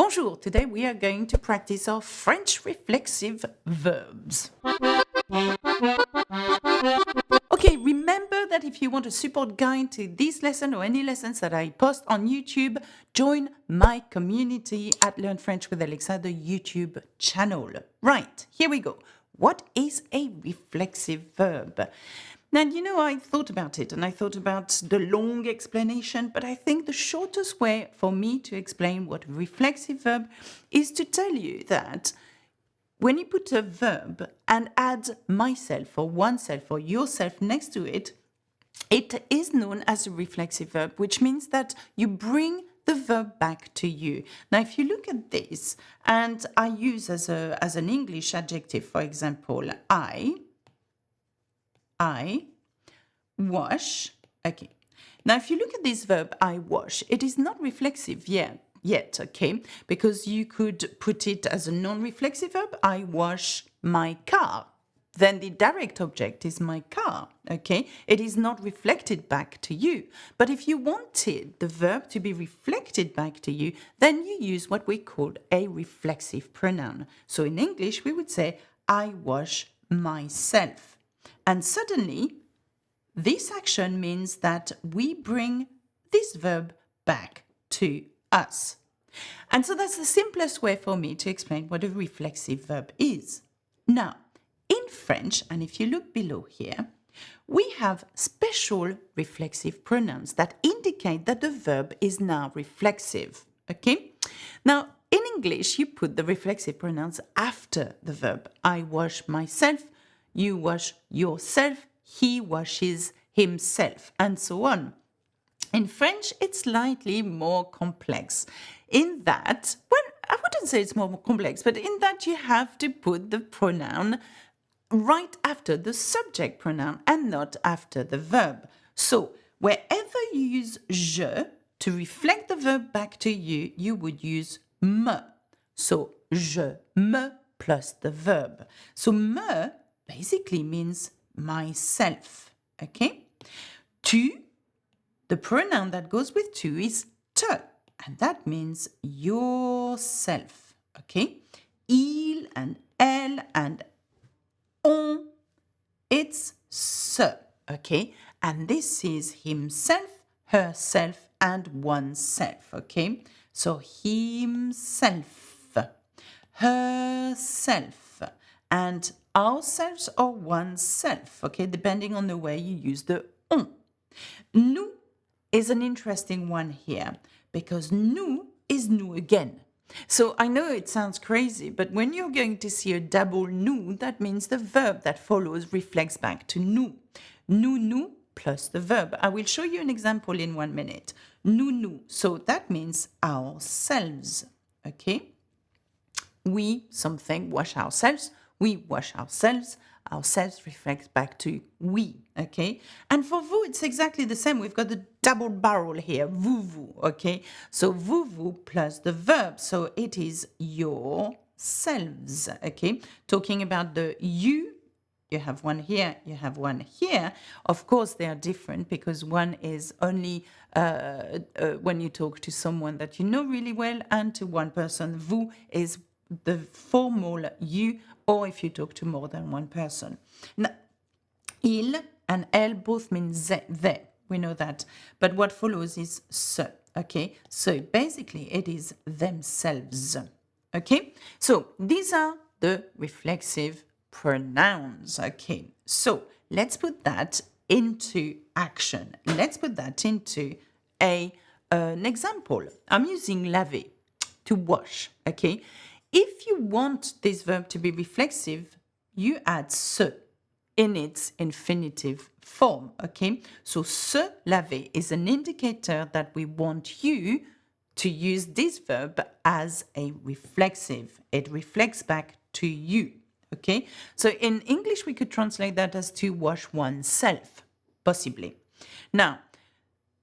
Bonjour, today we are going to practice our French reflexive verbs. Okay, remember that if you want a support guide to this lesson or any lessons that I post on YouTube, join my community at Learn French with Alexa, the YouTube channel. Right, here we go. What is a reflexive verb? Now, I thought about it and I thought about the long explanation, but I think the shortest way for me to explain what a reflexive verb is to tell you that when you put a verb and add myself or oneself or yourself next to it, it is known as a reflexive verb, which means that you bring the verb back to you. Now, if you look at this, and I use as an English adjective, for example, I wash. Okay. Now, if you look at this verb, I wash, it is not reflexive yet, okay? Because you could put it as a non-reflexive verb, I wash my car. Then the direct object is my car, okay? It is not reflected back to you. But if you wanted the verb to be reflected back to you, then you use what we call a reflexive pronoun. So in English, we would say, I wash myself. And suddenly, this action means that we bring this verb back to us. And so that's the simplest way for me to explain what a reflexive verb is. Now, in French, and if you look below here, we have special reflexive pronouns that indicate that the verb is now reflexive, okay? Now, in English, you put the reflexive pronouns after the verb. I wash myself, you wash yourself, he washes himself, and so on. In French, it's slightly more complex in that, well, I wouldn't say it's more complex, but in that you have to put the pronoun right after the subject pronoun and not after the verb. So wherever you use je to reflect the verb back to you, you would use me. So je me plus the verb. So me basically means myself, okay? Tu, the pronoun that goes with tu is te, and that means yourself, okay? Il and elle and on, it's se, okay? And this is himself, herself, and oneself, okay? So himself, herself, and ourselves or oneself, okay? Depending on the way you use the on. Nous is an interesting one here because nous is nous again. So I know it sounds crazy, but when you're going to see a double nous, that means the verb that follows reflects back to nous. Nous plus the verb. I will show you an example in 1 minute. Nous. So that means ourselves, okay? We, something, wash ourselves. We wash ourselves. Ourselves reflects back to we, okay? And for vous, it's exactly the same. We've got the double barrel here, vous, okay? So vous plus the verb. So it is yourselves, okay? Talking about the you have one here, you have one here. Of course, they are different because one is only when you talk to someone that you know really well, and to one person, vous is the formal you, or if you talk to more than one person. Now, il and elle both mean they. We know that. But what follows is se, okay? So basically, it is themselves, okay? So these are the reflexive pronouns, okay? So let's put that into action. Let's put that into an example. I'm using laver, to wash, okay? If you want this verb to be reflexive, you add se in its infinitive form, okay? So se laver is an indicator that we want you to use this verb as a reflexive. It reflects back to you, okay? So in English, we could translate that as to wash oneself, possibly. Now,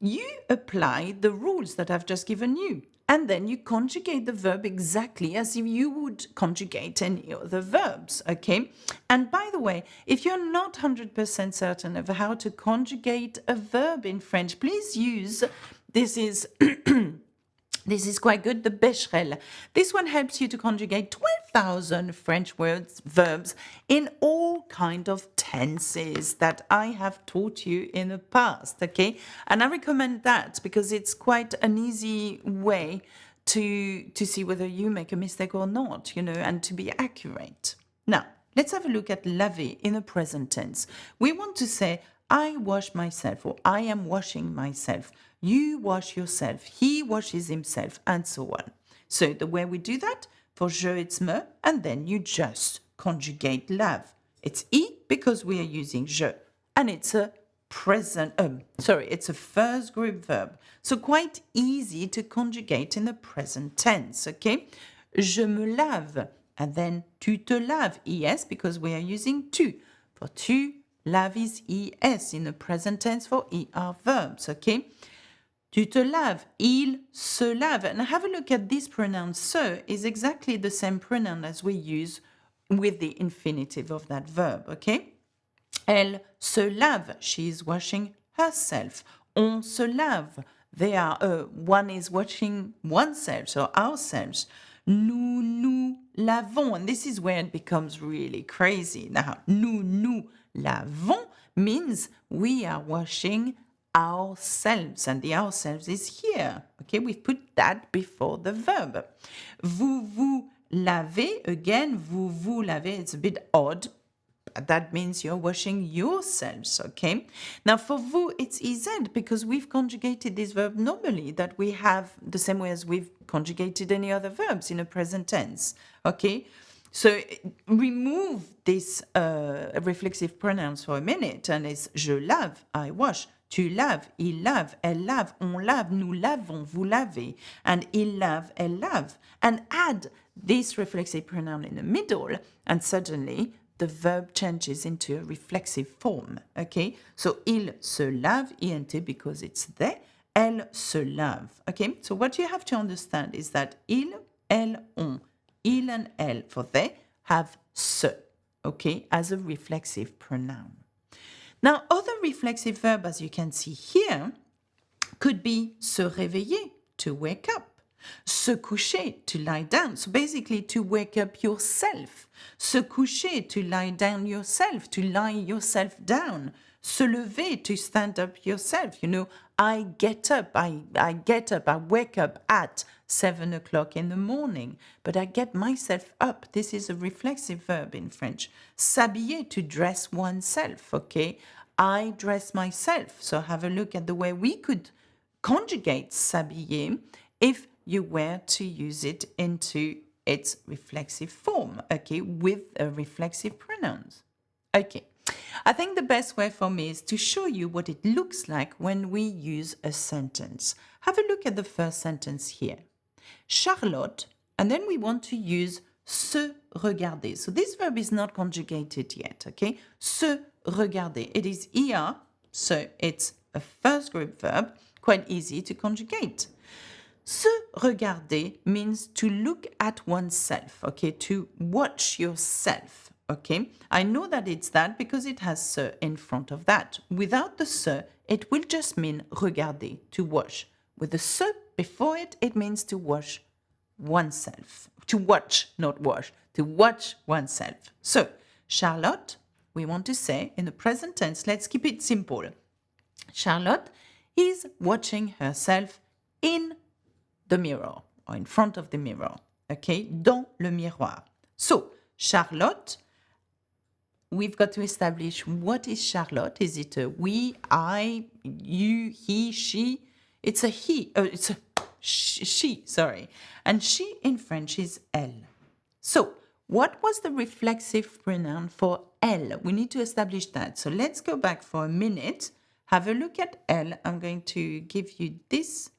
you apply the rules that I've just given you. And then you conjugate the verb exactly as if you would conjugate any other verbs, okay? And by the way, if you're not 100% certain of how to conjugate a verb in French, please use, this is This is quite good, the Becherel. This one helps you to conjugate 12,000 French words, verbs in all kind of tenses that I have taught you in the past, okay? And I recommend that because it's quite an easy way to see whether you make a mistake or not, and to be accurate. Now, let's have a look at laver in the present tense. We want to say, I wash myself, or I am washing myself. You wash yourself, he washes himself, and so on. So the way we do that, for je it's me, and then you just conjugate lave. It's I because we are using je, and it's a it's a first group verb. So quite easy to conjugate in the present tense, okay? Je me lave, and then tu te laves, es, because we are using tu. For tu, lave is es in the present tense for er verbs, okay? Tu te laves, il se lave. And have a look at this pronoun se is exactly the same pronoun as we use with the infinitive of that verb, okay? Elle se lave, she is washing herself. On se lave, one is washing oneself, so ourselves. Nous lavons, and this is where it becomes really crazy. Now, nous lavons means we are washing ourselves, and the ourselves is here. Okay, we've put that before the verb. Vous lavez, again, vous lavez, it's a bit odd. That means you're washing yourselves, okay? Now for vous, it's EZ because we've conjugated this verb normally, that we have the same way as we've conjugated any other verbs in a present tense, okay? So remove this reflexive pronouns for a minute, and it's je lave, I wash. Tu laves, il lave, elle lave, on lave, nous lavons, vous lavez, and il lave, elle lave. And add this reflexive pronoun in the middle, and suddenly the verb changes into a reflexive form, okay? So il se lave, int, because it's they, elle se lave, okay? So what you have to understand is that il, elle, on, il and elle for they have se, okay, as a reflexive pronoun. Now, other reflexive verb, as you can see here, could be se réveiller, to wake up. Se coucher, to lie down. So basically to wake up yourself. Se coucher, to lie down yourself, to lie yourself down. Se lever, to stand up yourself. I get up, I get up, I wake up at 7 o'clock in the morning, but I get myself up. This is a reflexive verb in French. S'habiller, to dress oneself, okay? I dress myself. So have a look at the way we could conjugate s'habiller if you were to use it into its reflexive form, okay, with a reflexive pronouns. Okay, I think the best way for me is to show you what it looks like when we use a sentence. Have a look at the first sentence here. Charlotte, and then we want to use se regarder. So this verb is not conjugated yet, okay? Se regarder. It is er, so it's a first group verb, quite easy to conjugate. Se regarder means to look at oneself, okay, to watch yourself, okay. I know that it's that because it has se in front of that. Without the se, it will just mean regarder, to watch. With the se before it, it means to watch oneself. To watch, not wash, to watch oneself. So, Charlotte, we want to say in the present tense, let's keep it simple. Charlotte is watching herself in the mirror, or in front of the mirror, okay, dans le miroir. So, Charlotte, we've got to establish what is Charlotte. Is it a we, I, you, he, she? It's a he, it's a she, sorry. And she in French is elle. So, what was the reflexive pronoun for elle? We need to establish that. So, let's go back for a minute. Have a look at elle. I'm going to give you this.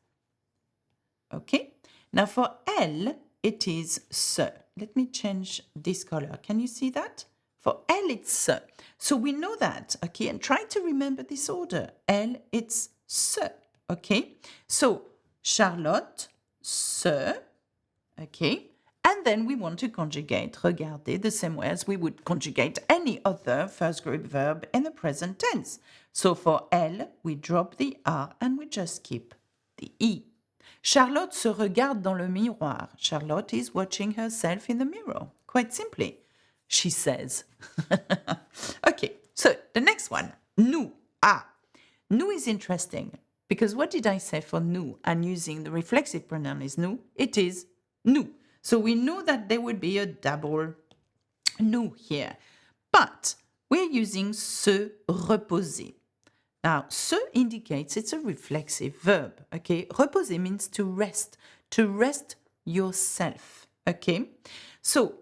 Okay, now for elle, it is se. Let me change this color. Can you see that? For elle, it's se. So we know that, okay, and try to remember this order. Elle, it's se, okay? So Charlotte, se, okay? And then we want to conjugate regarder the same way as we would conjugate any other first group verb in the present tense. So for elle, we drop the R and we just keep the E. Charlotte se regarde dans le miroir. Charlotte is watching herself in the mirror. Quite simply, she says. Okay, so the next one, nous. Nous is interesting because what did I say for nous? And using the reflexive pronoun is nous, it is nous. So we know that there would be a double nous here. But we're using se reposer. Now, se indicates it's a reflexive verb, okay? Reposer means to rest yourself, okay? So,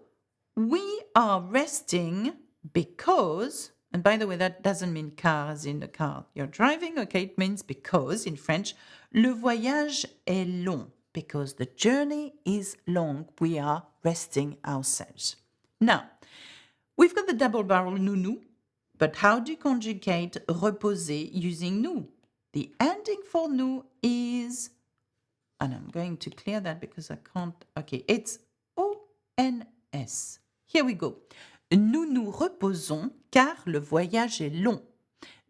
we are resting because, and by the way, that doesn't mean car as in the car you're driving, okay? It means because in French, le voyage est long, because the journey is long. We are resting ourselves. Now, we've got the double barrel nous. But how do you conjugate reposer using nous? The ending for nous is, and I'm going to clear that because I can't, okay, it's ONS. Here we go. Nous nous reposons car le voyage est long.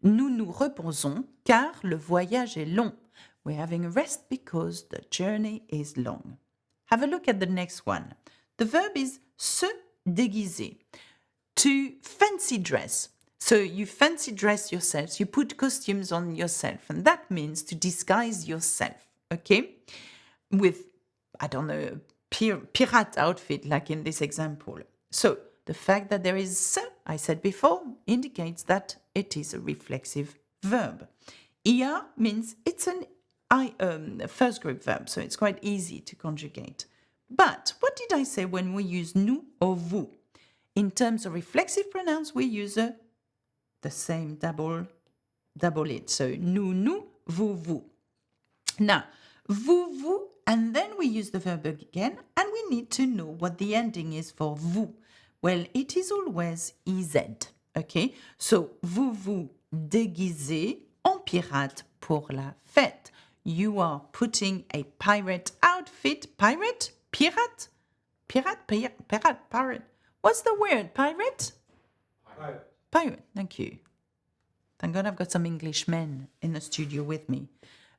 Nous nous reposons car le voyage est long. We're having a rest because the journey is long. Have a look at the next one. The verb is se déguiser, to fancy dress. So you fancy dress yourselves, you put costumes on yourself, and that means to disguise yourself, okay? With, I don't know, pirate outfit like in this example. So the fact that there is se, I said before, indicates that it is a reflexive verb. Ir means it's an first group verb, so it's quite easy to conjugate. But what did I say when we use nous or vous? In terms of reflexive pronouns, we use the same double it. So nous, vous. Now, vous, and then we use the verb again, and we need to know what the ending is for vous. Well, it is always iz, okay? So, vous déguisez en pirate pour la fête. You are putting a pirate outfit. Pirate? Pirate? Pirate. What's the word? Pirate? Pirate, thank you. Thank God I've got some English men in the studio with me.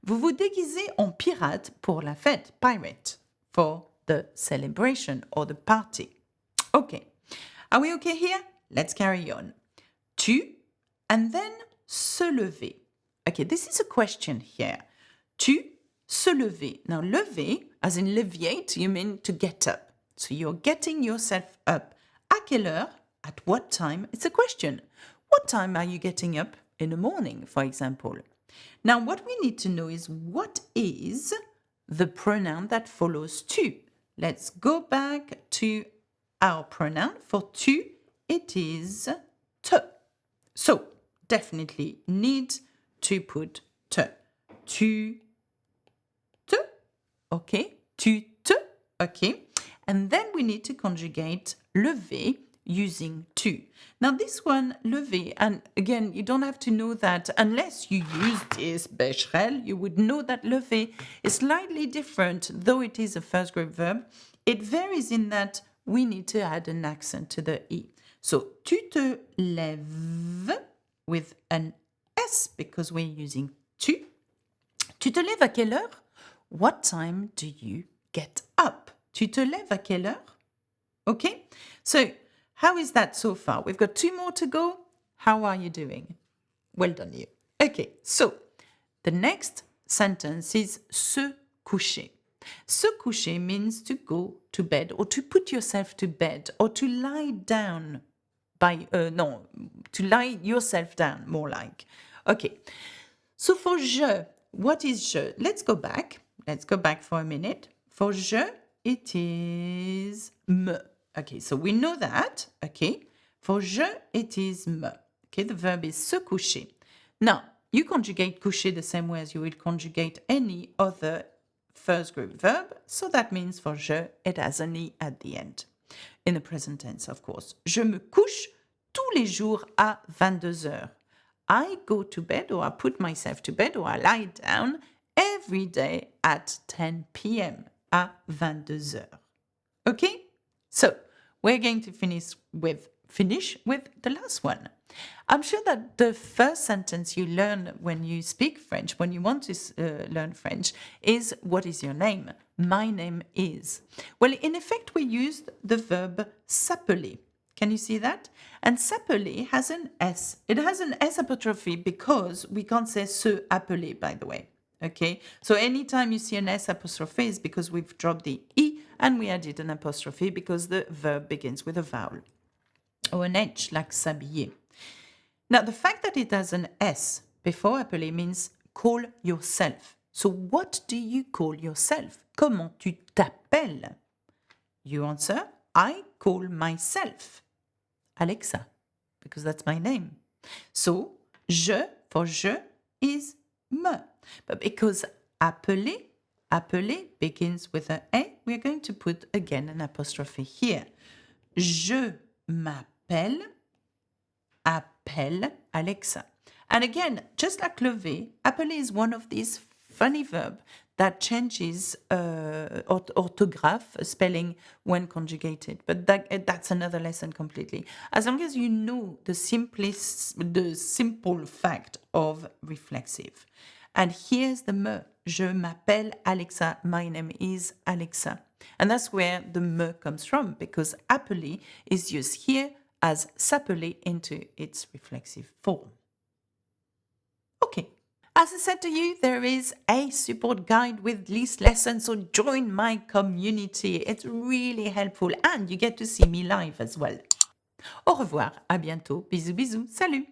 Vous vous déguisez en pirate pour la fête, pirate, for the celebration or the party. Okay, are we okay here? Let's carry on. Tu, and then se lever. Okay, this is a question here. Tu, se lever. Now, lever, as in leviate, you mean to get up. So you're getting yourself up. À quelle heure? At what time? It's a question. What time are you getting up in the morning, for example? Now, what we need to know is what is the pronoun that follows tu. Let's go back to our pronoun. For tu, it is te. So, definitely need to put te. Tu, te, okay? Tu, te, okay? And then we need to conjugate lever using tu. Now this one, lever, and again, you don't have to know that unless you use this Becherel, you would know that lever is slightly different, though it is a first group verb. It varies in that we need to add an accent to the E. So, tu te lèves with an S because we're using tu. Tu te lèves à quelle heure? What time do you get up? Tu te lèves à quelle heure? Okay, so how is that so far? We've got 2 more to go. How are you doing? Well done, you. Okay, so the next sentence is se coucher. Se coucher means to go to bed or to put yourself to bed or to lie down to lie yourself down, more like. Okay, so for je, what is je? Let's go back for a minute. For je, it is me. Okay, so we know that, okay. For je, it is me. Okay, the verb is se coucher. Now, you conjugate coucher the same way as you would conjugate any other first group verb. So that means for je, it has an E at the end. In the present tense, of course. Je me couche tous les jours à 22 heures. I go to bed or I put myself to bed or I lie down every day at 10 p.m. à 22 heures. Okay? So, we're going to finish with the last one. I'm sure that the first sentence you learn when you speak French, when you want to learn French, is what is your name? My name is. Well, in effect, we used the verb s'appeler. Can you see that? And s'appeler has an S. It has an S apostrophe because we can't say se appeler, by the way. Okay, so anytime you see an S apostrophe is because we've dropped the E and we added an apostrophe because the verb begins with a vowel. Or an H, like s'habiller. Now, the fact that it has an S before appeler means call yourself. So what do you call yourself? Comment tu t'appelles? You answer, I call myself Alexa, because that's my name. So, je for je is me. But because appeler begins with an A, we're going to put again an apostrophe here. Je m'appelle, appelle Alexa. And again, just like lever, appeler is one of these funny verbs that changes orthograph, spelling when conjugated. But that's another lesson completely. As long as you know the simple fact of reflexive. And here's the me. Je m'appelle Alexa. My name is Alexa. And that's where the me comes from, because appeler is used here as s'appeler into its reflexive form. Okay. As I said to you, there is a support guide with these lessons, so join my community. It's really helpful and you get to see me live as well. Au revoir, à bientôt. Bisous, bisous, salut!